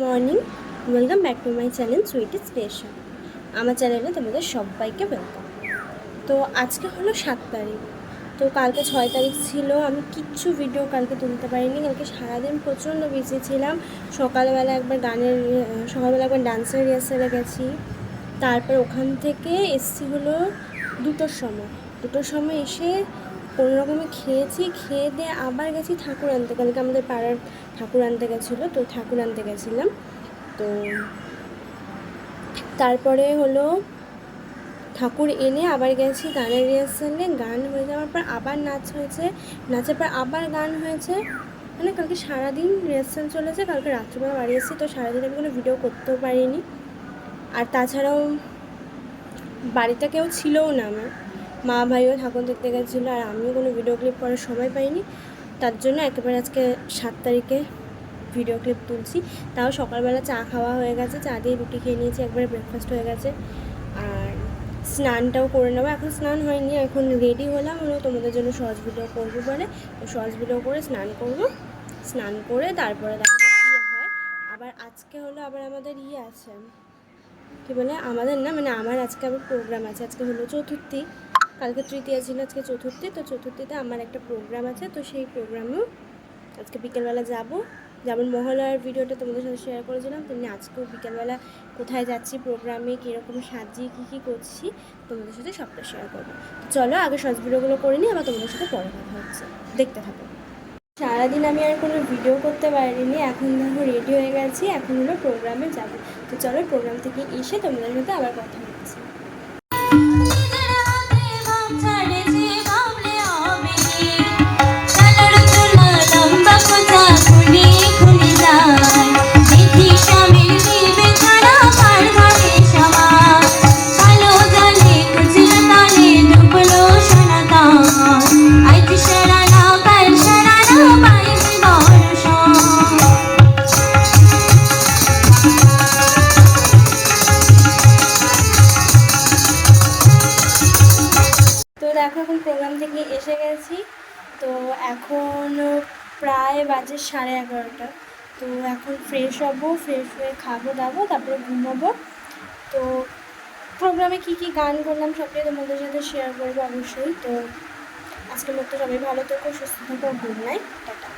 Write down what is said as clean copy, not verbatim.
Morning, welcome back to my channel Sweety Station. আমার চ্যানেলে তোমাদের সবাইকে ওয়েলকাম। তো আজকে হলো 7 তারিখ। তো কালকে 6 তারিখ ছিল। আমি কিচ্ছু ভিডিও কালকে তুলতে পারিনি। কালকে সারাদিন প্রচণ্ড বিজি ছিলাম। সকালবেলা একবার ডান্সের রিহার্সালে গেছি। তারপর ওখান থেকে এসছি হলো 2টোর সময় এসে কোনো রকমে খেয়েছি। খেয়ে দিয়ে আবার গেছি ঠাকুর আনতে। কালকে আমাদের পাড়ার ঠাকুর আনতে গেছিলো, তো ঠাকুর আনতে গেছিলাম। তো তারপরে হলো ঠাকুর এনে আবার গেছি গানের রিহার্সালে। গান হয়ে যাওয়ার পর আবার নাচ হয়েছে, নাচের পর আবার গান হয়েছে। মানে কালকে সারাদিন রিহার্সাল চলেছে। কালকে রাত্রিবেলা বাড়ি এসেছি, তো সারাদিন আমি কোনো ভিডিও করতেও পারিনি। আর তাছাড়াও বাড়িতে কেউ ছিলও না, আমার মা ভাইও ঠাকুর দেখতে গেছিলো, আর আমিও কোনো ভিডিও ক্লিপ করার সময় পাইনি। তার জন্য একেবারে আজকে 7 তারিখে ভিডিও ক্লিপ তুলছি। তাও সকালবেলা চা খাওয়া হয়ে গেছে, চা দিয়ে রুটি খেয়ে নিয়েছি, একবারে ব্রেকফাস্ট হয়ে গেছে। আর স্নানটাও করে নেবো। এখন স্নান হয়নি, এখন রেডি হলাম হলো তোমাদের জন্য শর্টস ভিডিও করবো বলে। তো শর্টস ভিডিও করে স্নান করবো, স্নান করে তারপরে দেখা যাক কী হয়। আবার আজকে হলো আবার আমাদের আছে, কী বলে আমাদের না, মানে আমার আজকে আবার প্রোগ্রাম আছে। আজকে হলো চতুর্থী, কালকে তৃতীয়া ছিল, আজকে চতুর্থী। তো চতুর্থীতে আমার একটা প্রোগ্রাম আছে, তো সেই প্রোগ্রামেও আজকে বিকেলবেলা যাবো। যেমন মহালয়ার ভিডিওটা তোমাদের সাথে শেয়ার করেছিলাম, তেমনি আজকেও বিকেলবেলা কোথায় যাচ্ছি, প্রোগ্রামে কীরকম সাজিয়ে কী করছি তোমাদের সাথে সবটা শেয়ার করবো। চলো আগে শর্টস ভিডিওগুলো করে নিই, আবার তোমাদের সাথে পরে কথা হচ্ছে, দেখতে থাকো। সারাদিন আমি আর কোনো ভিডিও করতে পারিনি। এখন দেখো রেডি হয়ে গেছি, এখন হলো প্রোগ্রামে যাবো। তো চলো প্রোগ্রাম থেকে এসে তোমাদের সাথে আবার কথা হচ্ছে। দেখো এখন প্রোগ্রাম থেকে এসে গেছি। তো এখন প্রায় বাজে 11:30। তো এখন ফ্রেশ হবো, ফ্রেশ হয়ে খাবো দাবো, তারপরে ঘুমাবো। তো প্রোগ্রামে কী গান করলাম সবটাই তোমাদের সাথে শেয়ার করবো অবশ্যই। তো আজকের মতো সবাই ভালো থেকো, সুস্থ থেকো, গুড নাইট, টাটা।